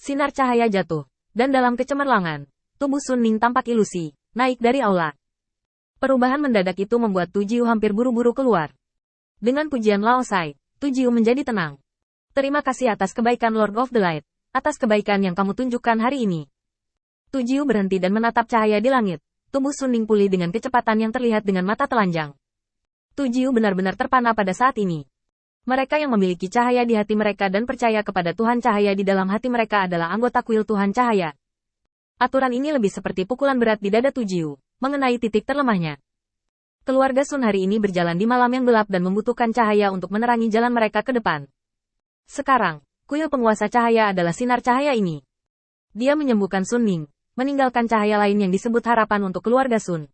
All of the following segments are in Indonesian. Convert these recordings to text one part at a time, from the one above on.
Sinar cahaya jatuh, dan dalam kecemerlangan, tubuh Sun Ning tampak ilusi, naik dari aula. Perubahan mendadak itu membuat Tu Jiu hampir buru-buru keluar. Dengan pujian Lao Sai, Tu Jiu menjadi tenang. Terima kasih atas kebaikan Lord of the Light, atas kebaikan yang kamu tunjukkan hari ini. Tu Jiu berhenti dan menatap cahaya di langit. Tubuh Sun Ning pulih dengan kecepatan yang terlihat dengan mata telanjang. Tu Jiu benar-benar terpana pada saat ini. Mereka yang memiliki cahaya di hati mereka dan percaya kepada Tuhan cahaya di dalam hati mereka adalah anggota kuil Tuhan cahaya. Aturan ini lebih seperti pukulan berat di dada Tu Jiu, mengenai titik terlemahnya. Keluarga Sun hari ini berjalan di malam yang gelap dan membutuhkan cahaya untuk menerangi jalan mereka ke depan. Sekarang, kuil penguasa cahaya adalah sinar cahaya ini. Dia menyembuhkan Sun Ning, meninggalkan cahaya lain yang disebut harapan untuk keluarga Sun.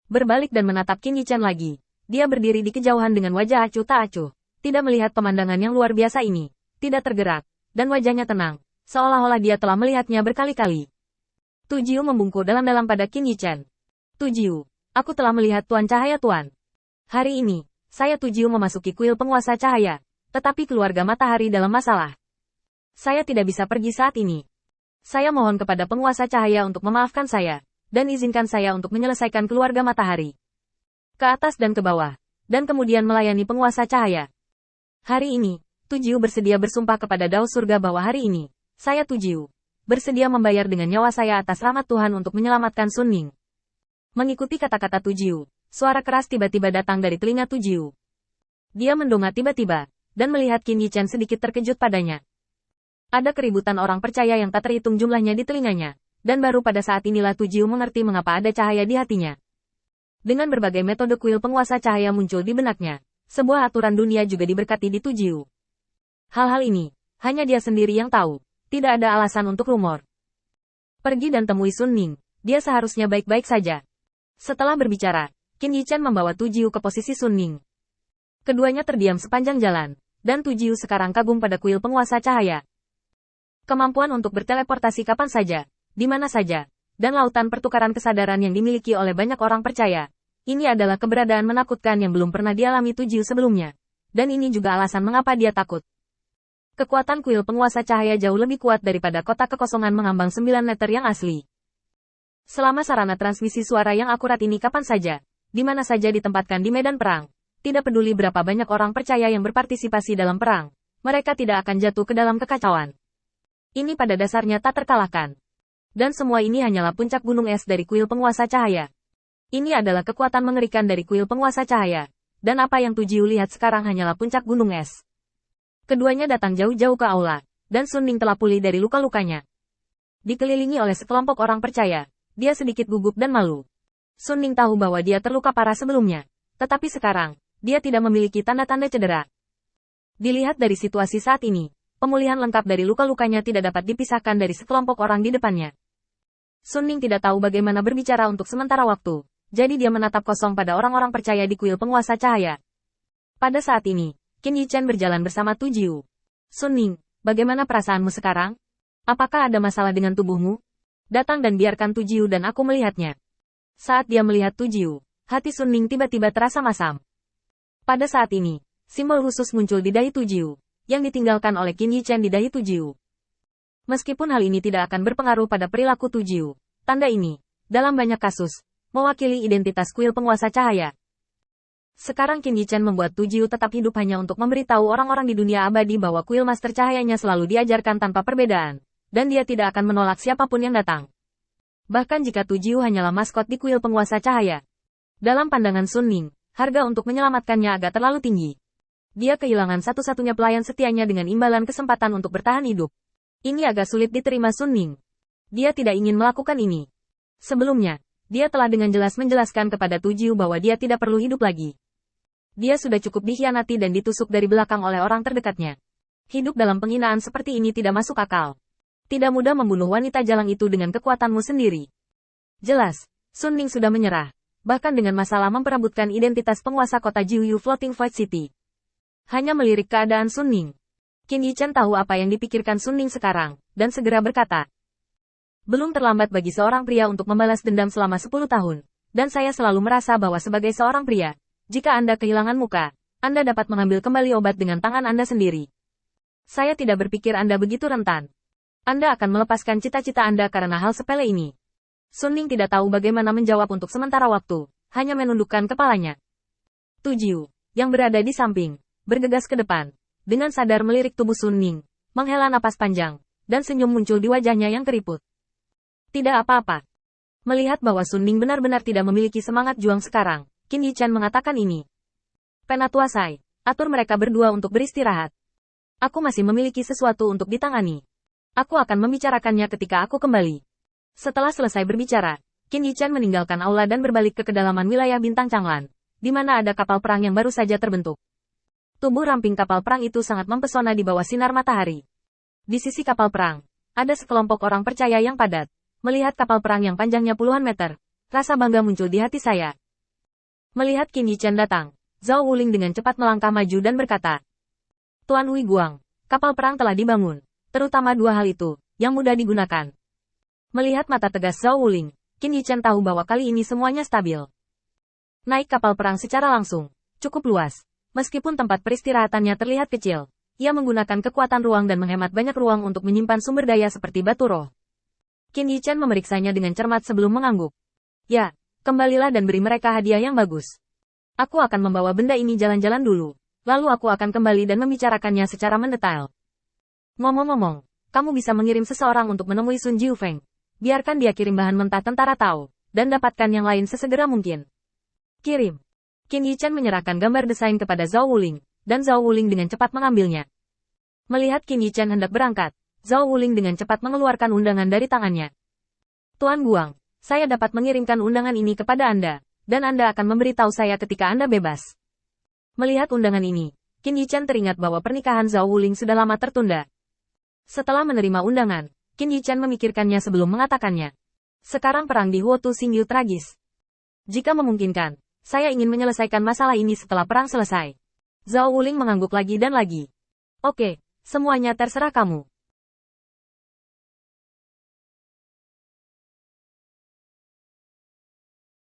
Berbalik dan menatap Qin Yichen lagi, dia berdiri di kejauhan dengan wajah acuh tak acuh. Tidak melihat pemandangan yang luar biasa ini, tidak tergerak, dan wajahnya tenang, seolah-olah dia telah melihatnya berkali-kali. Tu Jiu membungkuk dalam-dalam pada Qin Yichen. Tu Jiu, aku telah melihat Tuan Cahaya Tuan. Hari ini, saya Tu Jiu memasuki kuil penguasa cahaya, tetapi keluarga matahari dalam masalah. Saya tidak bisa pergi saat ini. Saya mohon kepada penguasa cahaya untuk memaafkan saya, dan izinkan saya untuk menyelesaikan keluarga matahari. Ke atas dan ke bawah, dan kemudian melayani penguasa cahaya. Hari ini, Tu Jiu bersedia bersumpah kepada Dao Surga bahwa hari ini, saya Tu Jiu, bersedia membayar dengan nyawa saya atas rahmat Tuhan untuk menyelamatkan Sun Ning. Mengikuti kata-kata Tu Jiu, suara keras tiba-tiba datang dari telinga Tu Jiu. Dia mendongak tiba-tiba, dan melihat Qin Yichen sedikit terkejut padanya. Ada keributan orang percaya yang tak terhitung jumlahnya di telinganya, dan baru pada saat inilah Tu Jiu mengerti mengapa ada cahaya di hatinya. Dengan berbagai metode kuil penguasa cahaya muncul di benaknya. Sebuah aturan dunia juga diberkati di Tu Jiu. Hal-hal ini, hanya dia sendiri yang tahu. Tidak ada alasan untuk rumor. Pergi dan temui Sun Ning, dia seharusnya baik-baik saja. Setelah berbicara, Qin Yichen membawa Tu Jiu ke posisi Sun Ning. Keduanya terdiam sepanjang jalan, dan Tu Jiu sekarang kagum pada kuil penguasa cahaya. Kemampuan untuk berteleportasi kapan saja, di mana saja, dan lautan pertukaran kesadaran yang dimiliki oleh banyak orang percaya. Ini adalah keberadaan menakutkan yang belum pernah dialami Tu Jiu sebelumnya. Dan ini juga alasan mengapa dia takut. Kekuatan kuil penguasa cahaya jauh lebih kuat daripada kotak kekosongan mengambang 9 meter yang asli. Selama sarana transmisi suara yang akurat ini kapan saja, di mana saja ditempatkan di medan perang, tidak peduli berapa banyak orang percaya yang berpartisipasi dalam perang, mereka tidak akan jatuh ke dalam kekacauan. Ini pada dasarnya tak terkalahkan. Dan semua ini hanyalah puncak gunung es dari kuil penguasa cahaya. Ini adalah kekuatan mengerikan dari kuil penguasa cahaya, dan apa yang Tu Jiu lihat sekarang hanyalah puncak gunung es. Keduanya datang jauh-jauh ke aula, dan Sun Ning telah pulih dari luka-lukanya. Dikelilingi oleh sekelompok orang percaya, dia sedikit gugup dan malu. Sun Ning tahu bahwa dia terluka parah sebelumnya, tetapi sekarang, dia tidak memiliki tanda-tanda cedera. Dilihat dari situasi saat ini, pemulihan lengkap dari luka-lukanya tidak dapat dipisahkan dari sekelompok orang di depannya. Sun Ning tidak tahu bagaimana berbicara untuk sementara waktu. Jadi dia menatap kosong pada orang-orang percaya di kuil penguasa cahaya. Pada saat ini, Qin Yichen berjalan bersama Tu Jiu. Sun Ning, bagaimana perasaanmu sekarang? Apakah ada masalah dengan tubuhmu? Datang dan biarkan Tu Jiu dan aku melihatnya. Saat dia melihat Tu Jiu, hati Sun Ning tiba-tiba terasa masam. Pada saat ini, simbol khusus muncul di dahi Tu Jiu, yang ditinggalkan oleh Qin Yichen di dahi Tu Jiu. Meskipun hal ini tidak akan berpengaruh pada perilaku Tu Jiu, tanda ini, dalam banyak kasus, mewakili identitas kuil penguasa cahaya. Sekarang Qin Yichen membuat Tu Jiu tetap hidup hanya untuk memberitahu orang-orang di dunia abadi bahwa kuil master cahayanya selalu diajarkan tanpa perbedaan, dan dia tidak akan menolak siapapun yang datang. Bahkan jika Tu Jiu hanyalah maskot di kuil penguasa cahaya. Dalam pandangan Sun Ning, harga untuk menyelamatkannya agak terlalu tinggi. Dia kehilangan satu-satunya pelayan setianya dengan imbalan kesempatan untuk bertahan hidup. Ini agak sulit diterima Sun Ning. Dia tidak ingin melakukan ini. Sebelumnya, dia telah dengan jelas menjelaskan kepada Tu Jiu bahwa dia tidak perlu hidup lagi. Dia sudah cukup dikhianati dan ditusuk dari belakang oleh orang terdekatnya. Hidup dalam penghinaan seperti ini tidak masuk akal. Tidak mudah membunuh wanita jalang itu dengan kekuatanmu sendiri. Jelas, Sun Ning sudah menyerah, bahkan dengan masalah memperebutkan identitas penguasa kota Jiuyu Floating Void City. Hanya melirik keadaan Sun Ning. Qin Yichen tahu apa yang dipikirkan Sun Ning sekarang, dan segera berkata, belum terlambat bagi seorang pria untuk membalas dendam selama 10 tahun, dan saya selalu merasa bahwa sebagai seorang pria, jika Anda kehilangan muka, Anda dapat mengambil kembali obat dengan tangan Anda sendiri. Saya tidak berpikir Anda begitu rentan. Anda akan melepaskan cita-cita Anda karena hal sepele ini. Sun Ning tidak tahu bagaimana menjawab untuk sementara waktu, hanya menundukkan kepalanya. Tu Jiu, yang berada di samping, bergegas ke depan, dengan sadar melirik tubuh Sun Ning, menghela napas panjang, dan senyum muncul di wajahnya yang keriput. Tidak apa-apa. Melihat bahwa Sun Ning benar-benar tidak memiliki semangat juang sekarang, Qin Yichan mengatakan ini. Penatua Sai, atur mereka berdua untuk beristirahat. Aku masih memiliki sesuatu untuk ditangani. Aku akan membicarakannya ketika aku kembali. Setelah selesai berbicara, Qin Yichan meninggalkan aula dan berbalik ke kedalaman wilayah Bintang Changlan, di mana ada kapal perang yang baru saja terbentuk. Tubuh ramping kapal perang itu sangat mempesona di bawah sinar matahari. Di sisi kapal perang, ada sekelompok orang percaya yang padat. Melihat kapal perang yang panjangnya puluhan meter, rasa bangga muncul di hati saya. Melihat Qin Yichan datang, Zhao Wuling dengan cepat melangkah maju dan berkata, Tuan Hui Guang, kapal perang telah dibangun, terutama dua hal itu, yang mudah digunakan. Melihat mata tegas Zhao Wuling, Qin Yichan tahu bahwa kali ini semuanya stabil. Naik kapal perang secara langsung, cukup luas, meskipun tempat peristirahatannya terlihat kecil, ia menggunakan kekuatan ruang dan menghemat banyak ruang untuk menyimpan sumber daya seperti batu roh. Qin Yichan memeriksanya dengan cermat sebelum mengangguk. Ya, kembalilah dan beri mereka hadiah yang bagus. Aku akan membawa benda ini jalan-jalan dulu, lalu aku akan kembali dan membicarakannya secara mendetail. Ngomong-ngomong, kamu bisa mengirim seseorang untuk menemui Sun Jiufeng. Biarkan dia kirim bahan mentah tentara Tao, dan dapatkan yang lain sesegera mungkin. Kirim. Qin Yichan menyerahkan gambar desain kepada Zhao Wuling, dan Zhao Wuling dengan cepat mengambilnya. Melihat Qin Yichan hendak berangkat, Zhao Wuling dengan cepat mengeluarkan undangan dari tangannya. Tuan Guang, saya dapat mengirimkan undangan ini kepada Anda, dan Anda akan memberitahu saya ketika Anda bebas. Melihat undangan ini, Qin Yichan teringat bahwa pernikahan Zhao Wuling sudah lama tertunda. Setelah menerima undangan, Qin Yichan memikirkannya sebelum mengatakannya. Sekarang perang di Huotu Xingyu tragis. Jika memungkinkan, saya ingin menyelesaikan masalah ini setelah perang selesai. Zhao Wuling mengangguk lagi dan lagi. Oke, semuanya terserah kamu.